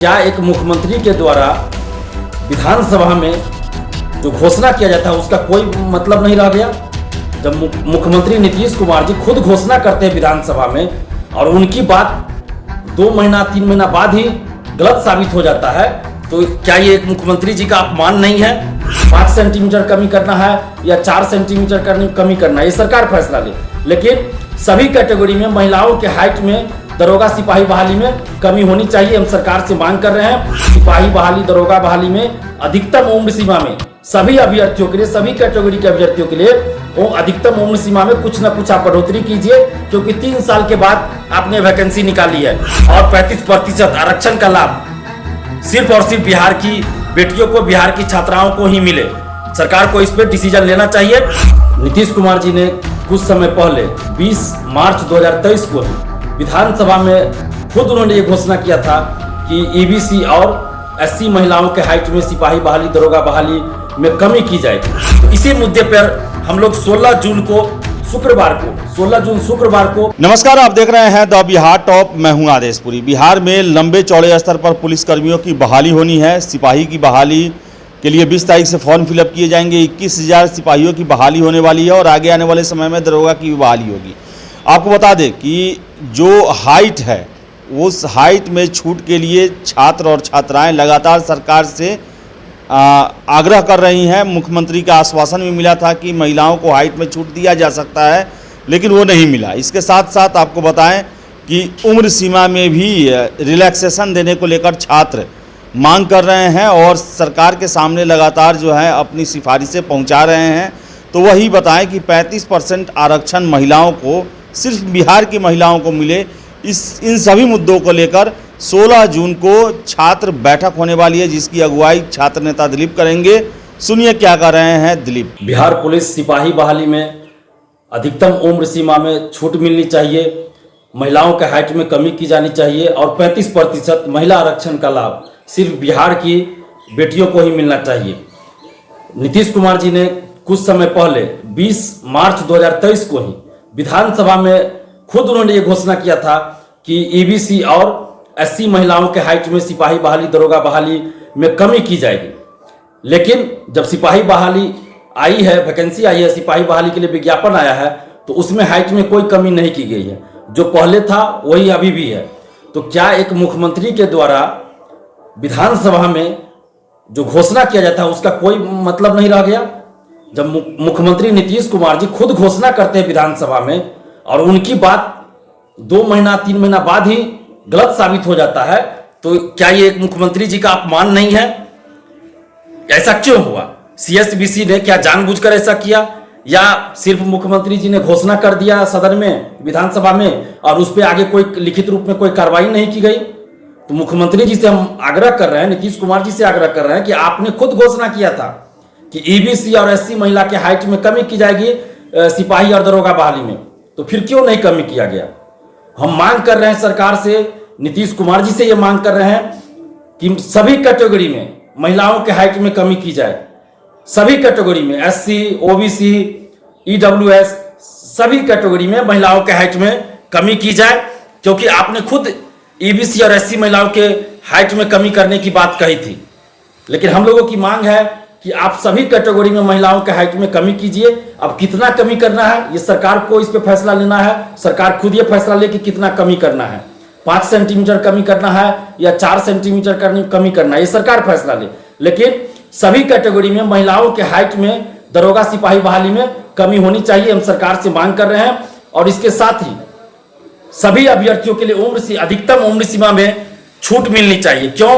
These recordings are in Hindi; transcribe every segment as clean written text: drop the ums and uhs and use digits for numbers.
क्या एक मुख्यमंत्री के द्वारा विधानसभा में जो घोषणा किया जाता है उसका कोई मतलब नहीं रह गया? जब मुख्यमंत्री नीतीश कुमार जी खुद घोषणा करते हैं विधानसभा में और उनकी बात 2 महीना 3 महीना बाद ही गलत साबित हो जाता है, तो क्या ये एक मुख्यमंत्री जी का अपमान नहीं है? 5 सेंटीमीटर कमी करना है या 4 सेंटीमीटर कमी करना है, ये सरकार फैसला ले। लेकिन सभी कैटेगरी में महिलाओं के हाइट में दरोगा सिपाही बहाली में कमी होनी चाहिए। हम सरकार से मांग कर रहे हैं सिपाही बहाली दरोगा बहाली में अधिकतम उम्र सीमा में सभी अभ्यर्थियों के लिए, सभी कैटेगरी के अभ्यर्थियों के लिए वो अधिकतम उम्र सीमा में कुछ न कुछ आप बढ़ोतरी कीजिए, क्योंकि 3 साल के बाद आपने वैकेंसी निकाली है और 35% आरक्षण का लाभ सिर्फ और सिर्फ बिहार की बेटियों को, बिहार की छात्राओं को ही मिले। सरकार को इस पर डिसीजन लेना चाहिए। नीतीश कुमार जी ने कुछ समय पहले 20 मार्च 2023 को ही विधानसभा में खुद उन्होंने ये घोषणा किया था कि ईबीसी और एससी महिलाओं के हाइट में सिपाही बहाली दरोगा बहाली में कमी की जाएगी। तो इसी मुद्दे पर हम लोग 16 जून शुक्रवार को नमस्कार, आप देख रहे हैं द बिहार टॉप। मैं हूं आदेशपुरी। बिहार में लंबे चौड़े स्तर पर पुलिस कर्मियों की बहाली होनी है। सिपाही की बहाली के लिए 20 तारीख से फॉर्म फिलअप किए जाएंगे। 21,000 सिपाहियों की बहाली होने वाली है और आगे आने वाले समय में दरोगा की भी बहाली होगी। आपको बता दें कि जो हाइट है उस हाइट में छूट के लिए छात्र और छात्राएं लगातार सरकार से आग्रह कर रही हैं। मुख्यमंत्री का आश्वासन भी मिला था कि महिलाओं को हाइट में छूट दिया जा सकता है, लेकिन वो नहीं मिला। इसके साथ साथ आपको बताएं कि उम्र सीमा में भी रिलैक्सेशन देने को लेकर छात्र मांग कर रहे हैं और सरकार के सामने लगातार जो है अपनी सिफारिशें पहुंचा रहे हैं। तो वही बताएं कि 35% आरक्षण महिलाओं को, सिर्फ बिहार की महिलाओं को मिले। इन सभी मुद्दों को लेकर 16 जून को छात्र बैठक होने वाली है, जिसकी अगुवाई छात्र नेता दिलीप करेंगे। सुनिए क्या कर रहे हैं दिलीप। बिहार पुलिस सिपाही बहाली में अधिकतम उम्र सीमा में छूट मिलनी चाहिए, महिलाओं के हाइट में कमी की जानी चाहिए और 35% महिला आरक्षण का लाभ सिर्फ बिहार की बेटियों को ही मिलना चाहिए। नीतीश कुमार जी ने कुछ समय पहले 20 मार्च 2023 को ही विधानसभा में खुद उन्होंने ये घोषणा किया था कि ईबीसी और एससी महिलाओं के हाइट में सिपाही बहाली दरोगा बहाली में कमी की जाएगी। लेकिन जब सिपाही बहाली आई है, वैकेंसी आई है, सिपाही बहाली के लिए विज्ञापन आया है, तो उसमें हाइट में कोई कमी नहीं की गई है। जो पहले था वही अभी भी है। तो क्या एक मुख्यमंत्री के द्वारा विधानसभा में जो घोषणा किया जाता है उसका कोई मतलब नहीं रह गया? जब मुख्यमंत्री नीतीश कुमार जी खुद घोषणा करते हैं विधानसभा में और उनकी बात 2 महीना 3 महीना बाद ही गलत साबित हो जाता है, तो क्या ये एक मुख्यमंत्री जी का अपमान नहीं है? ऐसा क्यों हुआ? सीएसबीसी ने क्या जानबूझकर ऐसा किया या सिर्फ मुख्यमंत्री जी ने घोषणा कर दिया सदन में, विधानसभा में, और उस पर आगे कोई लिखित रूप में कोई कार्रवाई नहीं की गई? तो मुख्यमंत्री जी से हम आग्रह कर रहे हैं, नीतीश कुमार जी से आग्रह कर रहे हैं कि आपने खुद घोषणा किया था कि ईबीसी और एससी महिला के हाइट में कमी की जाएगी सिपाही और दरोगा बहाली में, तो फिर क्यों नहीं कमी किया गया? हम मांग कर रहे हैं सरकार से, ईनीतीश कुमार जी से ये मांग कर रहे हैं कि सभी कैटेगरी में महिलाओं के हाइट में कमी की जाए। सभी कैटेगरी में एससी, ओबीसी, ईडब्ल्यूएस, सभी कैटेगरी में महिलाओं के हाइट में कमी की जाए, क्योंकि आपने खुद ईबीसी और एससी महिलाओं के हाइट में कमी करने की बात कही थी। लेकिन हम लोगों की मांग है कि आप सभी कैटेगरी में महिलाओं के हाइट में कमी कीजिए। अब कितना कमी करना है ये सरकार को इस पे फैसला लेना है। सरकार खुद ये फैसला ले कि कितना कमी करना है, 5 सेंटीमीटर कमी करना है या 4 सेंटीमीटर कमी करना है, ये सरकार फैसला ले। लेकिन सभी कैटेगरी में महिलाओं के हाइट में दरोगा सिपाही बहाली में कमी होनी चाहिए। हम सरकार से मांग कर रहे हैं और इसके साथ ही सभी अभ्यर्थियों के लिए अधिकतम उम्र सीमा में छूट मिलनी चाहिए। क्यों?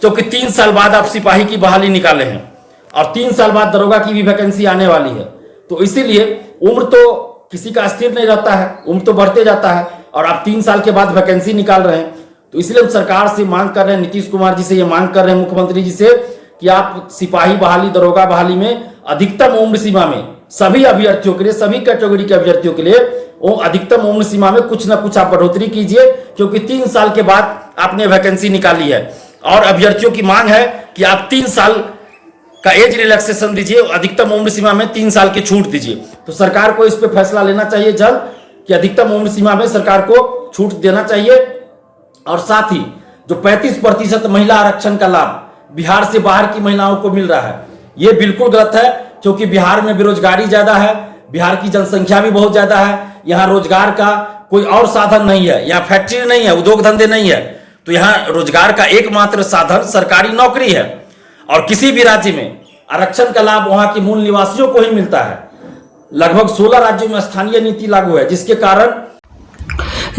क्योंकि 3 साल बाद आप सिपाही की बहाली निकाले हैं और 3 साल बाद दरोगा की भी वैकेंसी आने वाली है। तो इसीलिए उम्र तो किसी का स्थिर नहीं रहता है, उम्र तो बढ़ते जाता है और आप 3 साल के बाद वैकेंसी निकाल रहे हैं। तो इसलिए हम सरकार से मांग कर रहे हैं, नीतीश कुमार जी से ये मांग कर रहे हैं, मुख्यमंत्री जी से, कि आप सिपाही बहाली दरोगा बहाली में अधिकतम उम्र सीमा में सभी अभ्यर्थियों के लिए, सभी कैटेगरी के अभ्यर्थियों के लिए वो अधिकतम उम्र सीमा में कुछ न कुछ आप बढ़ोतरी कीजिए, क्योंकि 3 साल के बाद आपने वैकेंसी निकाली है और अभ्यर्थियों की मांग है कि आप 3 साल का एज रिलैक्सेशन दीजिए, अधिकतम उम्र सीमा में 3 साल की छूट दीजिए। तो सरकार को इस पे फैसला लेना चाहिए जल्द कि अधिकतम उम्र सीमा में सरकार को छूट देना चाहिए। और साथ ही जो 35% महिला आरक्षण का लाभ बिहार से बाहर की महिलाओं को मिल रहा है, ये बिल्कुल गलत है। क्योंकि बिहार में बेरोजगारी ज्यादा है, बिहार की जनसंख्या भी बहुत ज्यादा है, यहाँ रोजगार का कोई और साधन नहीं है, यहाँ फैक्ट्री नहीं है, उद्योग धंधे नहीं है, तो यहाँ रोजगार का एकमात्र साधन सरकारी नौकरी है। और किसी भी राज्य में आरक्षण का लाभ वहां के मूल निवासियों को ही मिलता है। लगभग 16 राज्यों में स्थानीय नीति लागू है, जिसके कारण।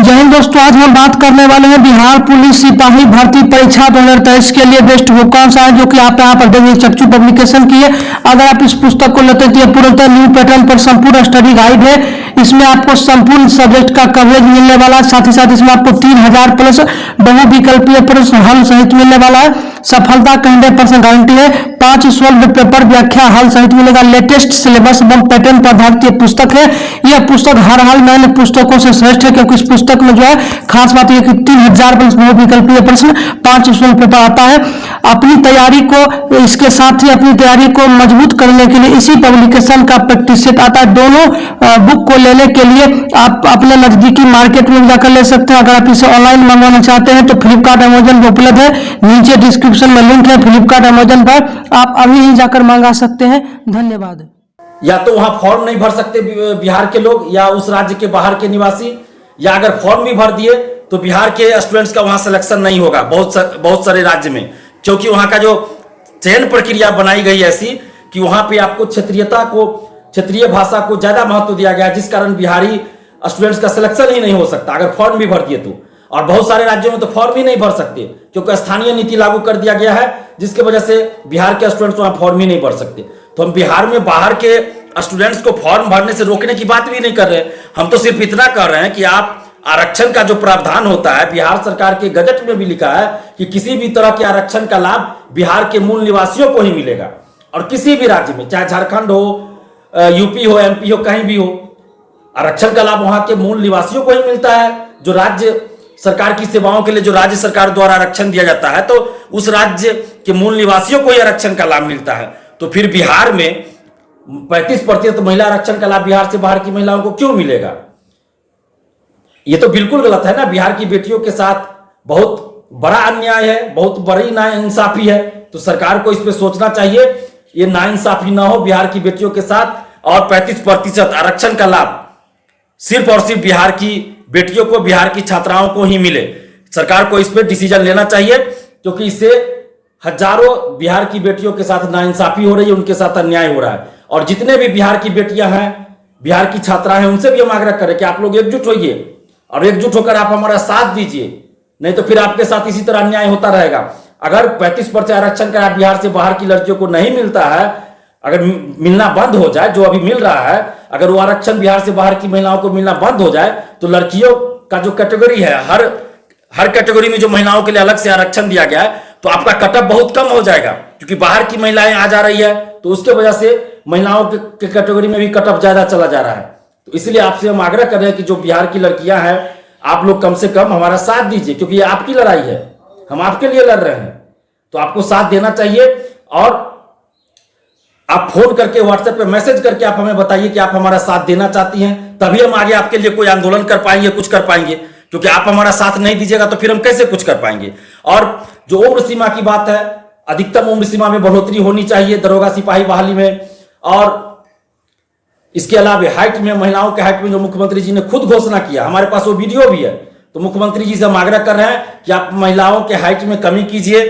जय हिंद दोस्तों, आज हम बात करने वाले हैं बिहार पुलिस सिपाही भर्ती परीक्षा 2023 के लिए बेस्ट बुक कौन सा है, जो कि आप यहाँ पर देखेंगे चक्षु पब्लिकेशन की है। अगर आप इस पुस्तक को लेते हैं तो ये पूर्णतः न्यू पैटर्न पर संपूर्ण स्टडी गाइड है। इसमें आपको संपूर्ण सब्जेक्ट का कवरेज मिलने वाला है, साथ ही साथ इसमें आपको 3000 प्लस बहुविकल्पीय प्रश्न हल सहित मिलने वाला है। सफलता का 100% गारंटी है। 5 सॉल्व पेपर व्याख्या हल सहित मिलेगा। लेटेस्ट सिलेबस एवं पैटर्न पर आधारित ये पुस्तक है। यह पुस्तक हर हाल में अन्य पुस्तकों से श्रेष्ठ है, क्योंकि इस पुस्तक में जो है खास बात यह कि 3000 प्लस बहुविकल्पीय प्रश्न 5 सॉल्व पेपर आता है। अपनी तैयारी को, इसके साथ ही अपनी तैयारी को मजबूत करने के लिए इसी पब्लिकेशन का प्रैक्टिस सेट आता है। दोनों बुक को लेने के लिए आप अपने नजदीकी मार्केट में जाकर ले सकते हैं। अगर आप इसे ऑनलाइन मंगवाना चाहते हैं तो फ्लिपकार्ट अमेजन पर उपलब्ध है। नीचे डिस्क्रिप्शन में लिंक है फ्लिपकार्ट अमेजन पर, आप अभी ही जाकर मंगा सकते हैं। धन्यवाद। या तो वहां फॉर्म नहीं भर सकते बिहार के लोग या उस राज्य के बाहर के निवासी, या अगर फॉर्म भी भर दिए तो बिहार के स्टूडेंट्स का वहां सिलेक्शन नहीं होगा बहुत सारे राज्य में, क्योंकि वहां का जो चयन प्रक्रिया बनाई गई ऐसी कि वहां पे आपको क्षेत्रीय भाषा को ज्यादा महत्व दिया गया है, जिस कारण बिहारी स्टूडेंट्स का सिलेक्शन ही नहीं हो सकता अगर फॉर्म भी भर दिए तो। और बहुत सारे राज्यों में तो फॉर्म ही नहीं भर सकते, क्योंकि स्थानीय नीति लागू कर दिया गया है, जिसकी वजह से बिहार के स्टूडेंट्स वहां फॉर्म ही नहीं भर सकते। तो हम बिहार में बाहर के स्टूडेंट्स को फॉर्म भरने से रोकने की बात भी नहीं कर रहे, हम तो सिर्फ इतना कर रहे हैं कि आप आरक्षण का जो प्रावधान होता है, बिहार सरकार के गजट में भी लिखा है कि किसी भी तरह के आरक्षण का लाभ बिहार के मूल निवासियों को ही मिलेगा। और किसी भी राज्य में, चाहे झारखंड हो, यूपी हो, एमपी हो, कहीं भी हो, आरक्षण का लाभ वहां के मूल निवासियों को ही मिलता है। जो राज्य सरकार की सेवाओं के लिए जो राज्य सरकार द्वारा आरक्षण दिया जाता है, तो उस राज्य के मूल निवासियों को ही आरक्षण का लाभ मिलता है। तो फिर बिहार में 35% महिला आरक्षण का लाभ बिहार से बाहर की महिलाओं को क्यों मिलेगा? ये तो बिल्कुल गलत है ना। बिहार की बेटियों के साथ बहुत बड़ा अन्याय है, बहुत बड़ी नाइंसाफी है। तो सरकार को इस पे सोचना चाहिए, ये नाइंसाफी ना हो बिहार की बेटियों के साथ, और 35% आरक्षण का लाभ सिर्फ और सिर्फ बिहार की बेटियों को, बिहार की छात्राओं को ही मिले। सरकार को इस पे डिसीजन लेना चाहिए, क्योंकि इससे हजारों बिहार की बेटियों के साथ नाइंसाफी हो रही है, उनके साथ अन्याय हो रहा है। और जितने भी बिहार की बेटियां हैं, बिहार की छात्राएं हैं, उनसे भी हम आग्रह करें कि आप लोग एकजुट होइए और एकजुट होकर आप हमारा साथ दीजिए, नहीं तो फिर आपके साथ इसी तरह अन्याय होता रहेगा। अगर 35% आरक्षण का बिहार से बाहर की लड़कियों को नहीं मिलता है, अगर मिलना बंद हो जाए, जो अभी मिल रहा है, अगर वो आरक्षण बिहार से बाहर की महिलाओं को मिलना बंद हो जाए, तो लड़कियों का जो कैटेगरी है, हर कैटेगरी में जो महिलाओं के लिए अलग से आरक्षण दिया गया है, तो आपका कटअप बहुत कम हो जाएगा, क्योंकि बाहर की महिलाएं आ जा रही है, तो उसके वजह से महिलाओं के कैटेगरी में भी कटअप ज्यादा चला जा रहा है। तो इसलिए आपसे हम आग्रह कर रहे हैं कि जो बिहार की लड़कियां हैं, आप लोग कम से कम हमारा साथ दीजिए, क्योंकि ये आपकी लड़ाई है, हम आपके लिए लड़ रहे हैं, तो आपको साथ देना चाहिए। और आप फोन करके, व्हाट्सएप पे मैसेज करके आप हमें बताइए कि आप हमारा साथ देना चाहती हैं, तभी हम आगे आपके लिए कोई आंदोलन कर पाएंगे, कुछ कर पाएंगे। क्योंकि आप हमारा साथ नहीं दीजिएगा तो फिर हम कैसे कुछ कर पाएंगे। और जो उम्र सीमा की बात है, अधिकतम उम्र सीमा में बढ़ोतरी होनी चाहिए दरोगा सिपाही बहाली में। और इसके अलावा हाइट में, महिलाओं के हाइट में जो मुख्यमंत्री जी ने खुद घोषणा किया, हमारे पास वो वीडियो भी है, तो मुख्यमंत्री जी से हम आग्रह कर रहे हैं कि आप महिलाओं के हाइट में कमी कीजिए,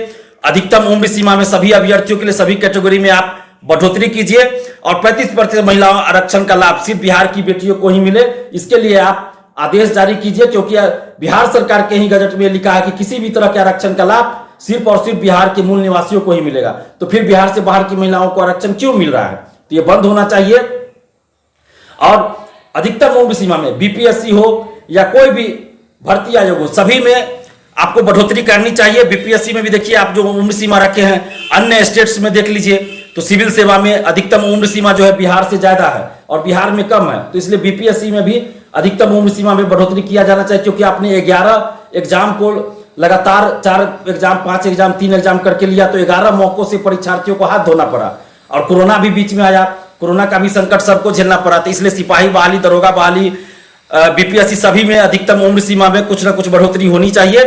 अधिकतम उम्र सीमा में सभी अभ्यर्थियों के लिए, सभी कैटेगरी में आप बढ़ोतरी कीजिए, और 35% महिला आरक्षण का लाभ सिर्फ बिहार की बेटियों को ही मिले, इसके लिए आप आदेश जारी कीजिए। क्योंकि बिहार सरकार के ही गजट में लिखा है कि किसी भी तरह के आरक्षण का लाभ सिर्फ और सिर्फ बिहार के मूल निवासियों को ही मिलेगा। तो फिर बिहार से बाहर की महिलाओं को आरक्षण क्यों मिल रहा है? तो ये बंद होना चाहिए। और अधिकतम उम्र सीमा में बीपीएससी हो या कोई भी भर्ती आयोग हो, सभी में आपको बढ़ोतरी करनी चाहिए। बीपीएससी में भी देखिए आप जो उम्र सीमा रखे हैं, अन्य स्टेट्स में देख लीजिए, तो सिविल सेवा में अधिकतम उम्र सीमा जो है बिहार से ज्यादा है और बिहार में कम है। तो इसलिए बीपीएससी में भी अधिकतम उम्र सीमा में बढ़ोतरी किया जाना चाहिए। क्योंकि आपने 11 एग्जाम को लगातार 4 एग्जाम, 5 एग्जाम, 3 एग्जाम करके लिया, तो 11 मौकों से परीक्षार्थियों को हाथ धोना पड़ा। और कोरोना भी बीच में आया, कोरोना का भी संकट सबको झेलना पड़ा। तो इसलिए सिपाही बहाली, दरोगा बहाली, बीपीएससी सभी में अधिकतम उम्र सीमा में कुछ ना कुछ बढ़ोतरी होनी चाहिए।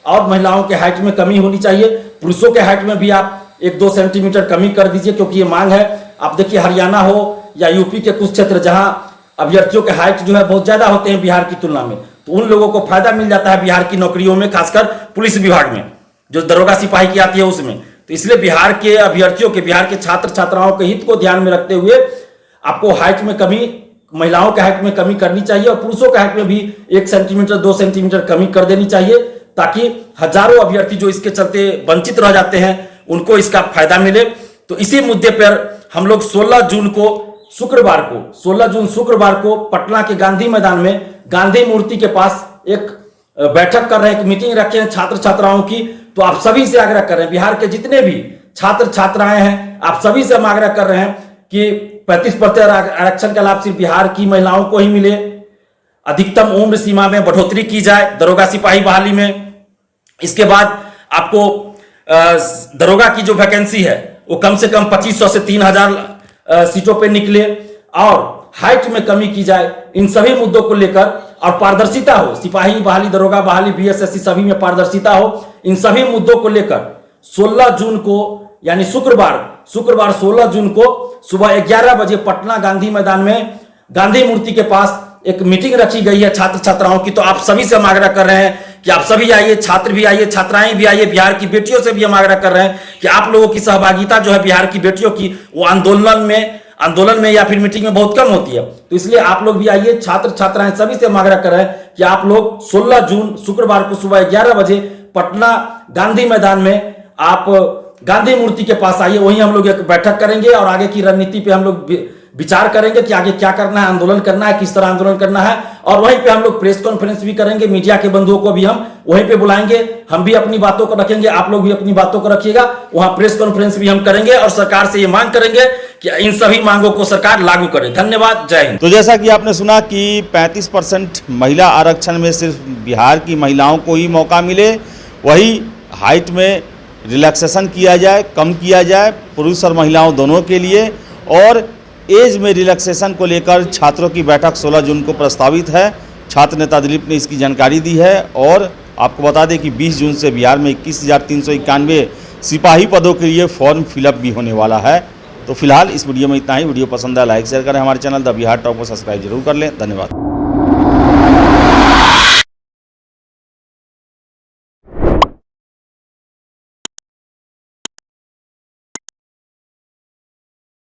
और महिलाओं के हाइट में कमी होनी चाहिए। पुरुषों के हाइट में भी आप 1-2 सेंटीमीटर कमी कर दीजिए, क्योंकि ये मांग है। आप देखिए हरियाणा हो या यूपी के कुछ क्षेत्र जहां अभ्यर्थियों के हाइट जो है बहुत ज्यादा होते हैं बिहार की तुलना में, तो उन लोगों को फायदा मिल जाता है बिहार की नौकरियों में, खासकर पुलिस विभाग में जो दरोगा सिपाही की आती है उसमें। तो इसलिए बिहार के अभ्यर्थियों के, बिहार के छात्र छात्राओं के हित को ध्यान में रखते हुए आपको हाइट में कमी, महिलाओं के हाइट में कमी करनी चाहिए और पुरुषों के हाइट में भी 1 सेंटीमीटर 2 सेंटीमीटर कमी कर देनी चाहिए, ताकि हजारों अभ्यर्थी जो इसके चलते वंचित रह जाते हैं उनको इसका फायदा मिले। तो इसी मुद्दे पर हम लोग 16 जून शुक्रवार को पटना के गांधी मैदान में गांधी मूर्ति के पास एक बैठक कर रहे हैं, एक मीटिंग रखे हैं छात्र छात्राओं की। तो आप सभी से आग्रह कर रहे हैं, बिहार के जितने भी छात्र छात्राएं हैं, आप सभी से हम आग्रह कर रहे हैं कि 35% आरक्षण का लाभ सिर्फ बिहार की महिलाओं को ही मिले। अधिकतम उम्र सीमा में बढ़ोतरी की जाए दरोगा सिपाही बहाली में। इसके बाद आपको दरोगा की जो वैकेंसी है वो कम से कम 2500 से 3000 सीटों पे निकले और हाइट में कमी की जाए। इन सभी मुद्दों को लेकर और पारदर्शिता हो, सिपाही बहाली, दरोगा बहाली, बीएसएससी सभी में पारदर्शिता हो, इन सभी मुद्दों को लेकर 16 जून को यानी शुक्रवार 16 जून को सुबह 11 बजे पटना गांधी मैदान में गांधी मूर्ति के पास एक मीटिंग रखी गई है छात्र छात्राओं की। तो आप सभी से हम आग्रह कर रहे हैं कि आप सभी आइए, छात्र भी आइए, छात्राएं भी आइए। बिहार की बेटियों से भी हम आग्रह कर रहे हैं कि आप लोगों की सहभागिता जो है बिहार की बेटियों की, वो आंदोलन में या फिर मीटिंग में बहुत कम होती है। तो इसलिए आप लोग भी आइए, छात्र छात्राएं सभी से हम आग्रह कर रहे हैं कि आप लोग 16 जून शुक्रवार को सुबह 11 बजे पटना गांधी मैदान में आप गांधी मूर्ति के पास आइए। वहीं हम लोग एक बैठक करेंगे और आगे की रणनीति पे हम लोग विचार करेंगे कि आगे क्या करना है, आंदोलन करना है, किस तरह आंदोलन करना है। और वहीं पे हम लोग प्रेस कॉन्फ्रेंस भी करेंगे, मीडिया के बंधुओं को भी हम वहीं पे बुलाएंगे। हम भी अपनी बातों को रखेंगे, आप लोग भी अपनी बातों को रखिएगा। वहां प्रेस कॉन्फ्रेंस भी हम करेंगे और सरकार से ये मांग करेंगे कि इन सभी मांगों को सरकार लागू करे। धन्यवाद, जय हिंद। तो जैसा कि आपने सुना कि 35% महिला आरक्षण में सिर्फ बिहार की महिलाओं को ही मौका मिले, वही हाइट में रिलैक्सेशन किया जाए, कम किया जाए पुरुष और महिलाओं दोनों के लिए। और एज में रिलैक्सेशन को लेकर छात्रों की बैठक 16 जून को प्रस्तावित है। छात्र नेता दिलीप ने इसकी जानकारी दी है। और आपको बता दें कि 20 जून से बिहार में 21,391 सिपाही पदों के लिए फॉर्म फिलअप भी होने वाला है। तो फिलहाल इस वीडियो में इतना ही। वीडियो पसंद आया लाइक शेयर करें, हमारे चैनल द बिहार टॉप को सब्सक्राइब जरूर कर लें। धन्यवाद।